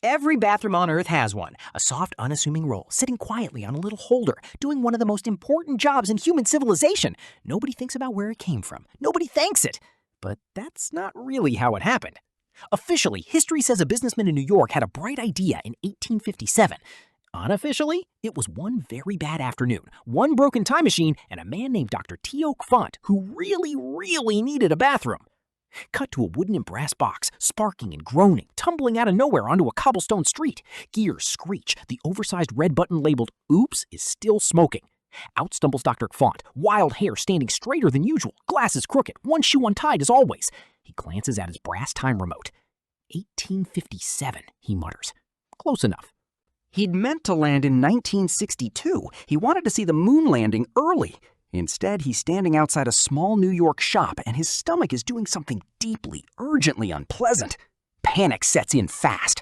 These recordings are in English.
Every bathroom on Earth has one. A soft, unassuming roll, sitting quietly on a little holder, doing one of the most important jobs in human civilization. Nobody thinks about where it came from. Nobody thanks it. But that's not really how it happened. Officially, history says a businessman in New York had a bright idea in 1857. Unofficially, it was one very bad afternoon, one broken time machine, and a man named Dr. T.O. Quant who really needed a bathroom. Cut to a wooden and brass box, sparking and groaning, tumbling out of nowhere onto a cobblestone street. Gears screech. The oversized red button labeled "Oops" is still smoking. Out stumbles Dr. Quant, wild hair standing straighter than usual, glasses crooked, one shoe untied as always. He glances at his brass time remote. 1857, he mutters. Close enough. He'd meant to land in 1962. He wanted to see the moon landing early. Instead, he's standing outside a small New York shop, and his stomach is doing something deeply, urgently unpleasant. Panic sets in fast.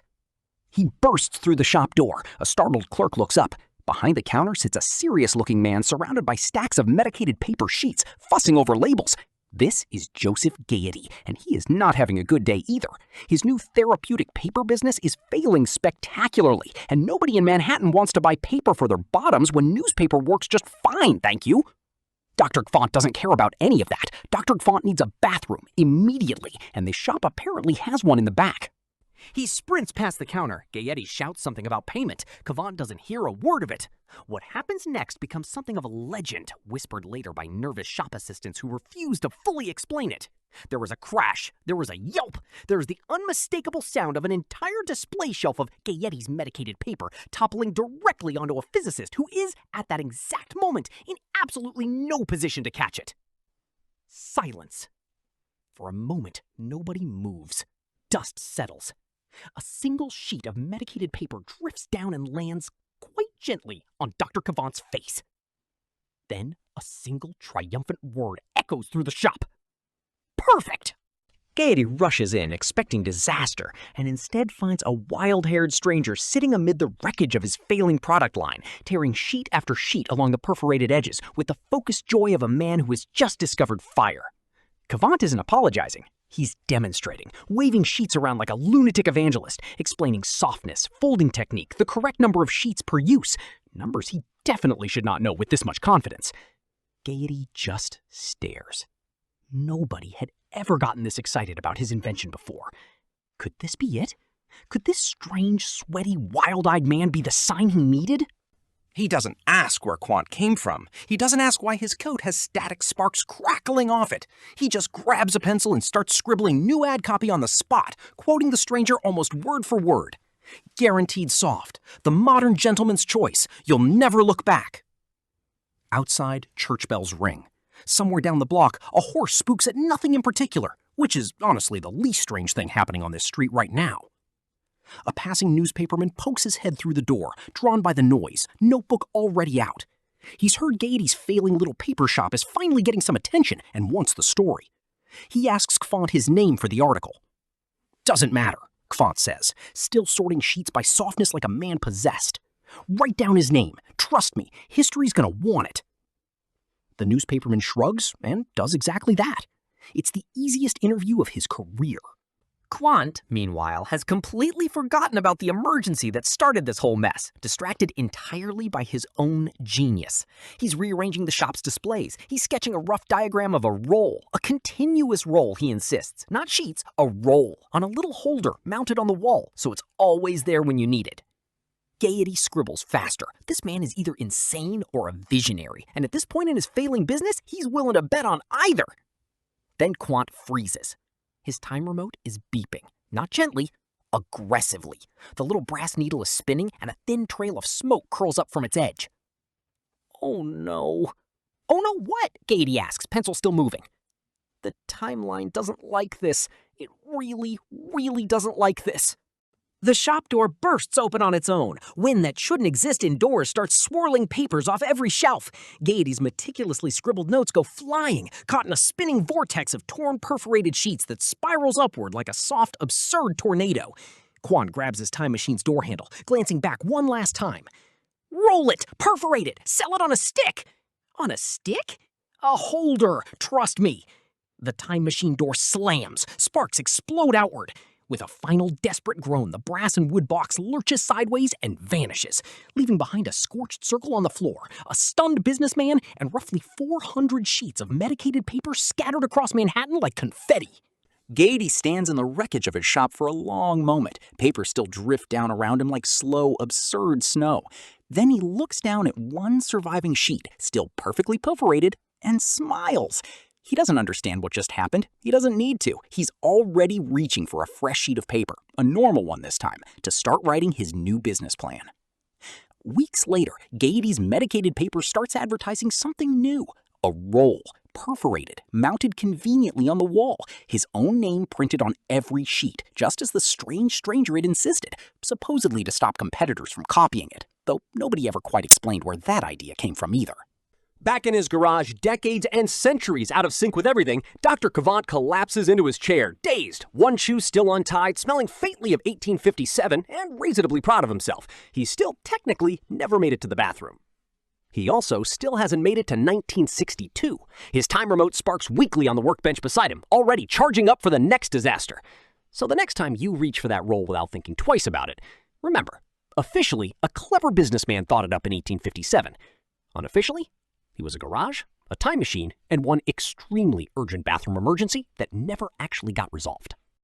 He bursts through the shop door. A startled clerk looks up. Behind the counter sits a serious-looking man surrounded by stacks of medicated paper sheets, fussing over labels. This is Joseph Gayetty, and he is not having a good day either. His new therapeutic paper business is failing spectacularly, and nobody in Manhattan wants to buy paper for their bottoms when newspaper works just fine, thank you. Dr. Quant doesn't care about any of that. Dr. Quant needs a bathroom immediately, and the shop apparently has one in the back. He sprints past the counter. Gayetty shouts something about payment. Quant doesn't hear a word of it. What happens next becomes something of a legend, whispered later by nervous shop assistants who refuse to fully explain it. There was a crash. There was a yelp. There was the unmistakable sound of an entire display shelf of Gayetty's medicated paper toppling directly onto a physicist who is, at that exact moment, in absolutely no position to catch it. Silence. For a moment, nobody moves. Dust settles. A single sheet of medicated paper drifts down and lands quite gently on Dr. Quant's face. Then a single triumphant word echoes through the shop. Perfect! Gayetty rushes in, expecting disaster, and instead finds a wild-haired stranger sitting amid the wreckage of his failing product line, tearing sheet after sheet along the perforated edges with the focused joy of a man who has just discovered fire. Quant isn't apologizing. He's demonstrating, waving sheets around like a lunatic evangelist, explaining softness, folding technique, the correct number of sheets per use, numbers he definitely should not know with this much confidence. Gayetty just stares. Nobody had ever gotten this excited about his invention before. Could this be it? Could this strange, sweaty, wild-eyed man be the sign he needed? He doesn't ask where Quant came from. He doesn't ask why his coat has static sparks crackling off it. He just grabs a pencil and starts scribbling new ad copy on the spot, quoting the stranger almost word for word. Guaranteed soft. The modern gentleman's choice. You'll never look back. Outside, church bells ring. Somewhere down the block, a horse spooks at nothing in particular, which is honestly the least strange thing happening on this street right now. A passing newspaperman pokes his head through the door, drawn by the noise, notebook already out. He's heard Gayetty's failing little paper shop is finally getting some attention and wants the story. He asks Quant his name for the article. Doesn't matter, Quant says, still sorting sheets by softness like a man possessed. Write down his name. Trust me, history's gonna want it. The newspaperman shrugs and does exactly that. It's the easiest interview of his career. Quant, meanwhile, has completely forgotten about the emergency that started this whole mess, distracted entirely by his own genius. He's rearranging the shop's displays. He's sketching a rough diagram of a roll, a continuous roll, he insists. Not sheets, a roll, on a little holder mounted on the wall, so it's always there when you need it. Gayetty scribbles faster. This man is either insane or a visionary, and at this point in his failing business, he's willing to bet on either. Then Quant freezes. His time remote is beeping, not gently, aggressively. The little brass needle is spinning, and a thin trail of smoke curls up from its edge. Oh no. Oh no what? Gayetty asks, pencil still moving. The timeline doesn't like this. It really doesn't like this. The shop door bursts open on its own. Wind that shouldn't exist indoors starts swirling papers off every shelf. Gayetty's meticulously scribbled notes go flying, caught in a spinning vortex of torn, perforated sheets that spirals upward like a soft, absurd tornado. Quant grabs his time machine's door handle, glancing back one last time. Roll it! Perforate it! Sell it on a stick! On a stick? A holder, trust me. The time machine door slams. Sparks explode outward. With a final desperate groan, the brass and wood box lurches sideways and vanishes, leaving behind a scorched circle on the floor, a stunned businessman, and roughly 400 sheets of medicated paper scattered across Manhattan like confetti. Gayetty stands in the wreckage of his shop for a long moment. Papers still drift down around him like slow, absurd snow. Then he looks down at one surviving sheet, still perfectly perforated, and smiles. He doesn't understand what just happened. He doesn't need to. He's already reaching for a fresh sheet of paper, a normal one this time, to start writing his new business plan. Weeks later, Gayetty's medicated paper starts advertising something new. A roll, perforated, mounted conveniently on the wall, his own name printed on every sheet, just as the strange stranger had insisted, supposedly to stop competitors from copying it, though nobody ever quite explained where that idea came from either. Back in his garage, decades and centuries out of sync with everything, Dr. Cavant collapses into his chair, dazed, one shoe still untied, smelling faintly of 1857, and reasonably proud of himself. He still technically never made it to the bathroom. He also still hasn't made it to 1962. His time remote sparks weakly on the workbench beside him, already charging up for the next disaster. So the next time you reach for that roll without thinking twice about it, remember, officially, a clever businessman thought it up in 1857. Unofficially, he was a garage, a time machine, and one extremely urgent bathroom emergency that never actually got resolved.